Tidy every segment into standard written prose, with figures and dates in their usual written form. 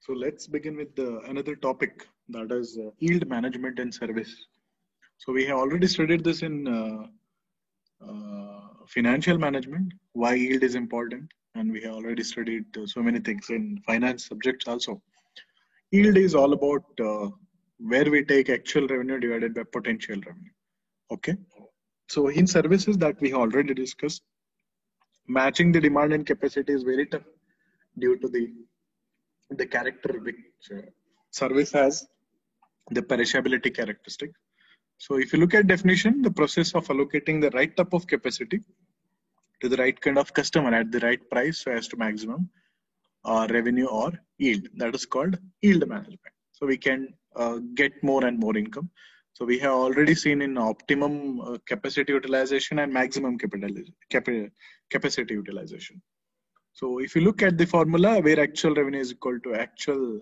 So let's begin with another topic, that is yield management and service. So we have already studied this in financial management, why yield is important, and we have already studied so many things in finance subjects also. Yield is all about where we take actual revenue divided by potential revenue. Okay. So in services that we have already discussed, matching the demand and capacity is very tough due to the character which service has, the perishability characteristic. So if you look at definition, the process of allocating the right type of capacity to the right kind of customer at the right price so as to maximum revenue or yield. That is called yield management. So we can get more and more income. So we have already seen in optimum capacity utilization and maximum capacity utilization. So if you look at the formula where actual revenue is equal to actual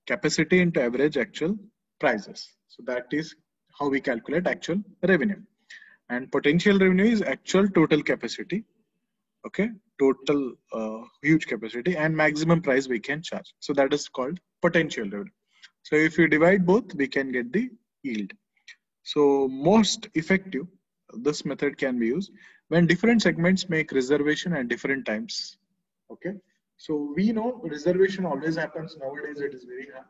capacity into average actual prices. So that is how we calculate actual revenue. And potential revenue is actual total capacity. Okay, total huge capacity and maximum price we can charge. So that is called potential revenue. So if you divide both, we can get the yield. So most effective, this method can be used when different segments make reservation at different times. Okay, so we know reservation always happens nowadays. It is very high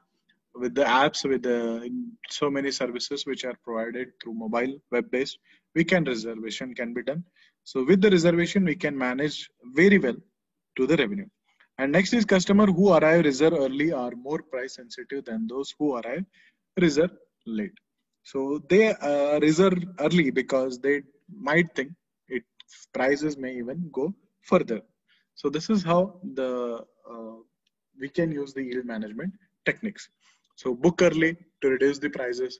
with the apps, with the so many services which are provided through mobile, web-based. We can reservation can be done. So with the reservation, we can manage very well to the revenue. And next is customer who arrive reserve early are more price sensitive than those who arrive reserve late. So they reserve early because they might think it prices may even go further. So this is how we can use the yield management techniques. So book early to reduce the prices.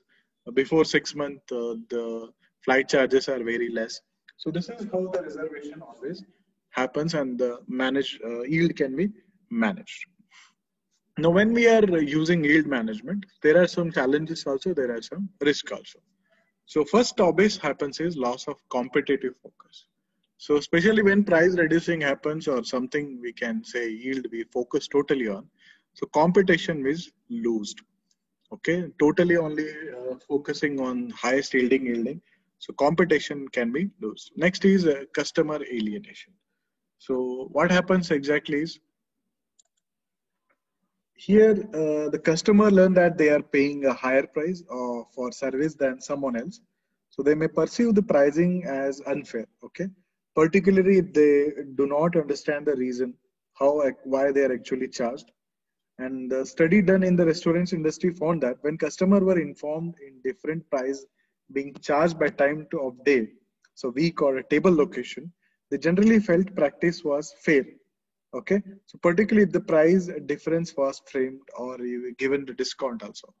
Before 6 months, the flight charges are very less. So this is how the reservation always happens, and the yield can be managed. Now, when we are using yield management, there are some challenges also. There are some risk also. So first always happens is loss of competitive focus. So especially when price reducing happens or something we can say yield we focus totally on. So competition is loosed. Okay, totally only focusing on highest yielding. So competition can be loose. Next is customer alienation. So what happens exactly is here the customer learn that they are paying a higher price for service than someone else. So they may perceive the pricing as unfair. Okay, particularly if they do not understand the reason why they are actually charged. And the study done in the restaurants industry found that when customers were informed in different price being charged by time of day, so week or a table location, they generally felt practice was fair. Okay, so particularly if the price difference was framed or given the discount also.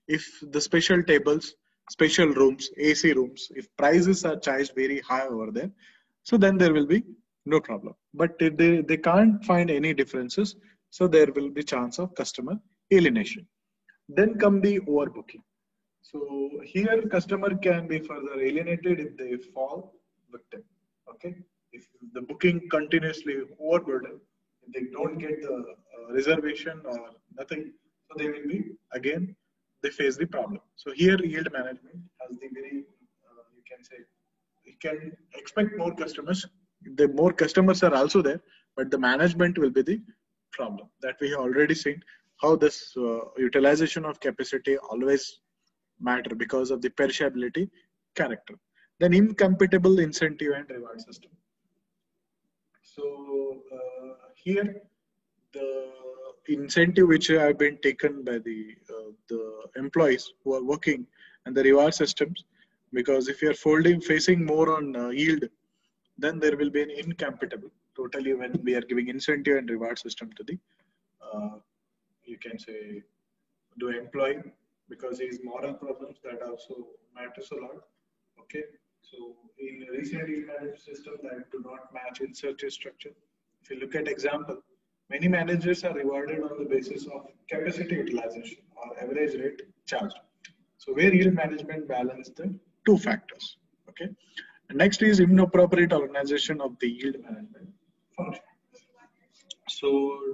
If the special tables, special rooms, AC rooms, if prices are charged very high over there, so then there will be no problem. But if they can't find any differences, so there will be chance of customer alienation. Then come the overbooking. So here customer can be further alienated if they fall victim. Okay, if the booking continuously overburdened, if they don't get the reservation or nothing, so they will be again they face the problem. So here yield management has the very you can say you can expect more customers. The more customers are also there, but the management will be the problem that we have already seen how this utilization of capacity always matter because of the perishability character. Then incompatible incentive and reward system. So here the incentive which have been taken by the employees who are working and the reward systems, because if you are facing more on yield, then there will be an incompatible totally when we are giving incentive and reward system to the you can say to employee, because his moral problems that also matters a lot. Okay, so in recent management system that do not match in such a structure. If you look at example, many managers are rewarded on the basis of capacity utilization or average rate charged. So where yield management balance the two factors. Okay, and next is inappropriate organization of the yield management function. So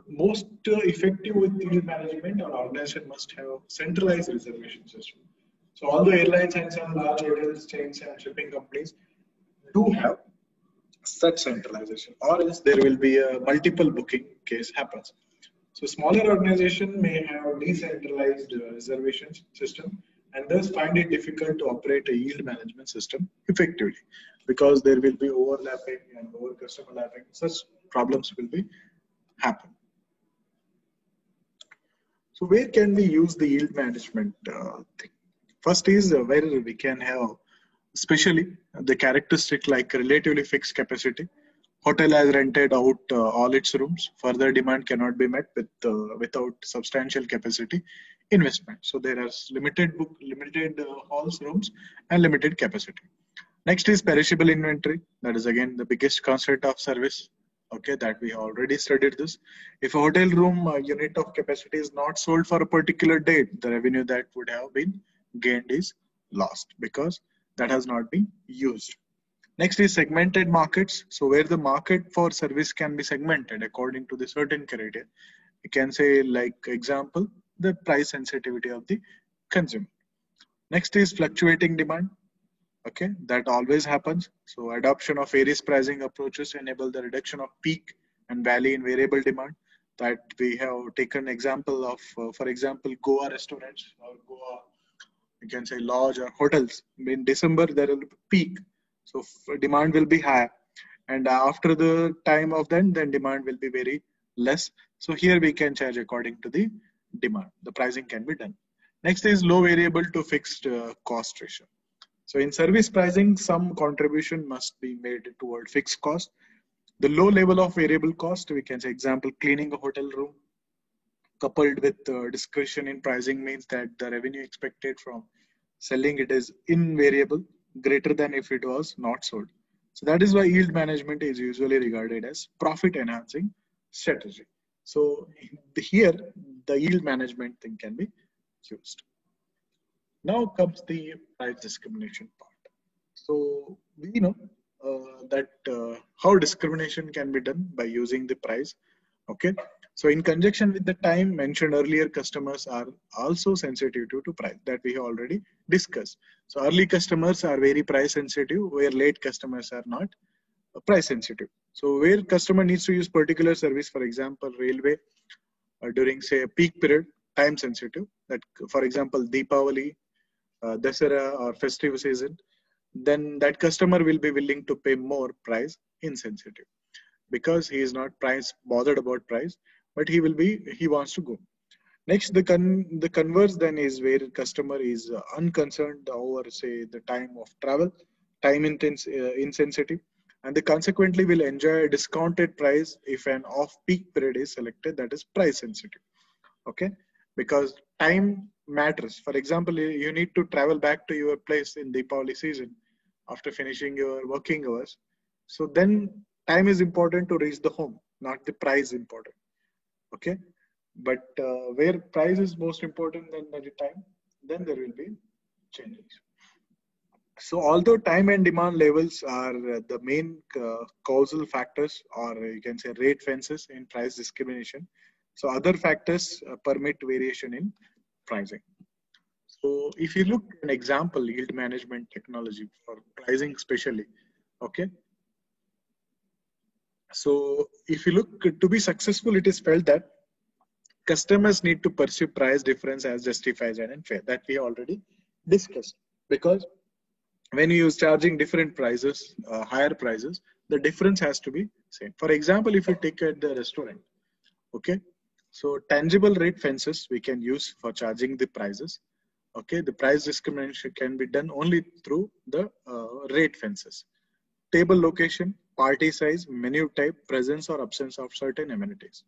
most effective with yield management, our organization must have centralized reservation system. So all the airlines and some large hotels chains and shipping companies do have such centralization, or else there will be a multiple booking case happens. So smaller organization may have decentralized reservation system and thus find it difficult to operate a yield management system effectively because there will be overlapping and over customer lapping. Such problems will be happen. So where can we use the yield management thing? First is where we can have, especially the characteristic like relatively fixed capacity. Hotel has rented out all its rooms. Further demand cannot be met without substantial capacity investment. So there are limited halls, rooms, and limited capacity. Next is perishable inventory. That is again the biggest concept of service. Okay, that we already studied this. If a hotel room unit of capacity is not sold for a particular date, the revenue that would have been gained is lost because that has not been used. Next is segmented markets. So where the market for service can be segmented according to the certain criteria. You can say like example, the price sensitivity of the consumer. Next is fluctuating demand. Okay, that always happens. So adoption of various pricing approaches enable the reduction of peak and valley in variable demand that we have taken example of, for example, Goa restaurants or Goa, you can say lodge or hotels. In December, there will be peak. So demand will be high. And after the time of then demand will be very less. So here we can charge according to the demand. The pricing can be done. Next is low variable to fixed cost ratio. So in service pricing, some contribution must be made toward fixed cost. The low level of variable cost, we can say example, cleaning a hotel room coupled with discretion in pricing means that the revenue expected from selling it is invariable, greater than if it was not sold. So that is why yield management is usually regarded as profit enhancing strategy. So here the yield management thing can be used. Now comes the price discrimination part. So we know that how discrimination can be done by using the price. Okay. So in conjunction with the time mentioned earlier, customers are also sensitive to price that we have already discussed. So early customers are very price sensitive, where late customers are not price sensitive. So where customer needs to use particular service, for example, railway during say a peak period, time sensitive. That for example, Deepavali, Dasara or festive season, then that customer will be willing to pay more price insensitive because he is not price bothered about price, but he wants to go. Next, the converse then is where customer is unconcerned over say the time of travel, time insensitive, and they consequently will enjoy a discounted price if an off-peak period is selected that is price sensitive. Okay, because time matters. For example, you need to travel back to your place in Deepavali season after finishing your working hours. So then time is important to reach the home, not the price important. Okay, but where price is most important than the time, then there will be changes. So although time and demand levels are the main causal factors, or you can say rate fences in price discrimination, so other factors permit variation in pricing. So if you look at an example, yield management technology for pricing especially, okay. So if you look to be successful, it is felt that customers need to perceive price difference as justified and fair. That we already discussed. Because when you use charging different prices, higher prices, the difference has to be same. For example, if you take at the restaurant, okay. So tangible rate fences we can use for charging the prices. Okay, the price discrimination can be done only through the rate fences. Table location, party size, menu type, presence or absence of certain amenities.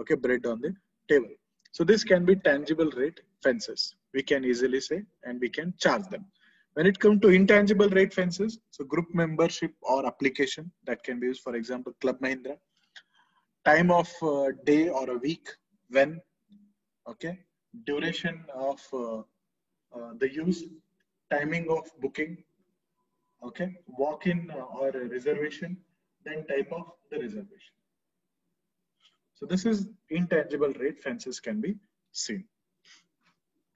Okay, bread on the table. So this can be tangible rate fences. We can easily say and we can charge them. When it comes to intangible rate fences, so group membership or application that can be used, for example, Club Mahindra. Time of day or a week, when, okay, duration of the use, timing of booking, okay, walk-in or a reservation, then type of the reservation. So this is intangible rate fences can be seen.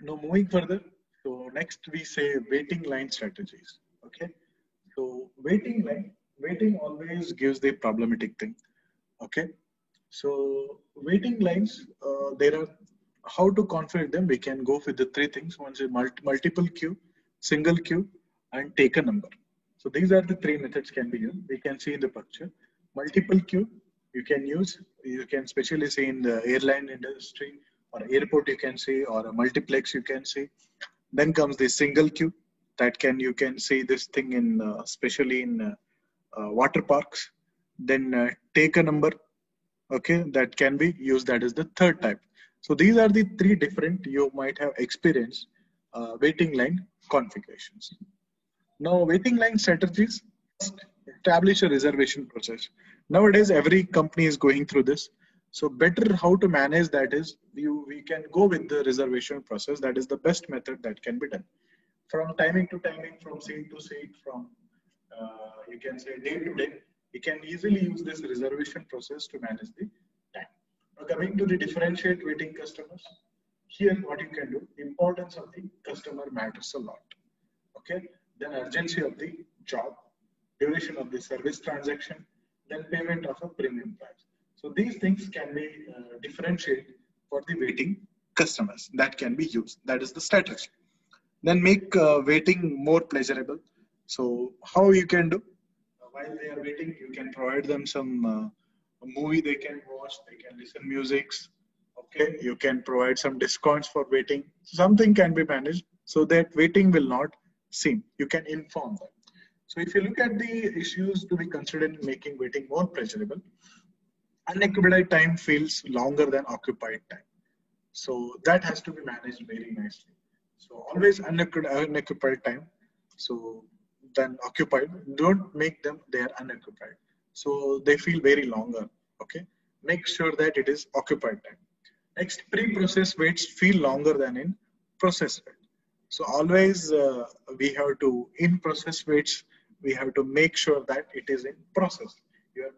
Now moving further, so next we say waiting line strategies. Okay, so waiting always gives the problematic thing. Okay, so waiting lines, there are how to configure them. We can go with the three things. One is multiple queue, single queue, and take a number. So these are the three methods can be used. We can see in the picture. Multiple queue you can use. You can especially see in the airline industry or airport you can see, or a multiplex you can see. Then comes the single queue that you can see this thing in especially in water parks. Then take a number, okay, that can be used. That is the third type. So these are the three different you might have experienced waiting line configurations. Now, waiting line strategies, first, establish a reservation process. Nowadays, every company is going through this. So better how to manage that is we can go with the reservation process. That is the best method that can be done. From timing to timing, from seat to seat, from you can say day to day, you can easily use this reservation process to manage the time. Now coming to the differentiate waiting customers, here what you can do, importance of the customer matters a lot. Okay, then urgency of the job, duration of the service transaction, then payment of a premium price. So these things can be differentiated for the waiting customers that can be used. That is the strategy. Then make waiting more pleasurable. So how you can do? While they are waiting, you can provide them some movie they can watch, they can listen musics. Okay, you can provide some discounts for waiting. Something can be managed so that waiting will not seem. You can inform them. So if you look at the issues to be considered in making waiting more pleasurable, unoccupied time feels longer than occupied time. So that has to be managed very nicely. So always unoccupied time. So then occupied, don't make them they are unoccupied. So they feel very longer. Okay. Make sure that it is occupied time. Next, pre-process waits feel longer than in process wait. So always we have to in process waits. We have to make sure that it is in process. Your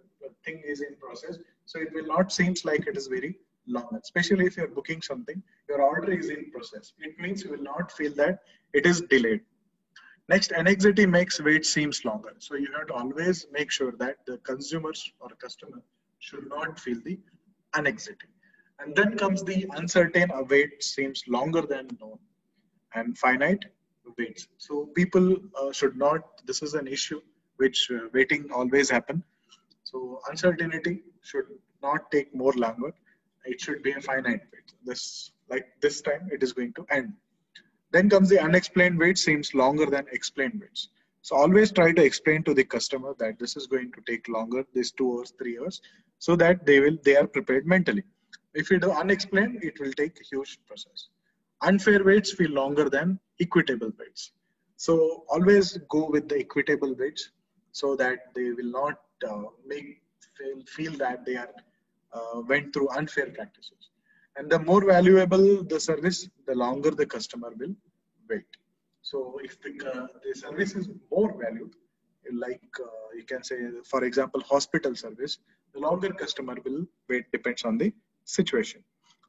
thing is in process, so it will not seems like it is very long. Especially if you're booking something, your order is in process. It means you will not feel that it is delayed. Next, anxiety makes wait seems longer. So you have to always make sure that the consumers or customer should not feel the anxiety. And then comes the uncertain wait seems longer than known and finite waits. So people should not, this is an issue which waiting always happen. So uncertainty should not take more longer. It should be a finite wait. This like this time it is going to end. Then comes the unexplained wait seems longer than explained waits. So always try to explain to the customer that this is going to take longer, this 2 hours, 3 hours, so that they are prepared mentally. If you do unexplained, it will take a huge process. Unfair waits feel longer than equitable waits. So always go with the equitable waits so that they will not make feel that they are went through unfair practices. And the more valuable the service, the longer the customer will wait. So if the service is more valued, like you can say, for example, hospital service, the longer customer will wait depends on the situation.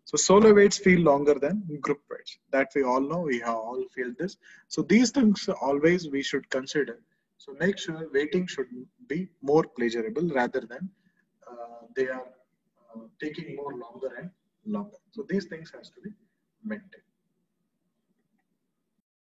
So solo waits feel longer than group waits. That we all know, we have all feel this. So these things always we should consider. So make sure waiting should be more pleasurable rather than they are taking more longer and longer. So these things has to be maintained.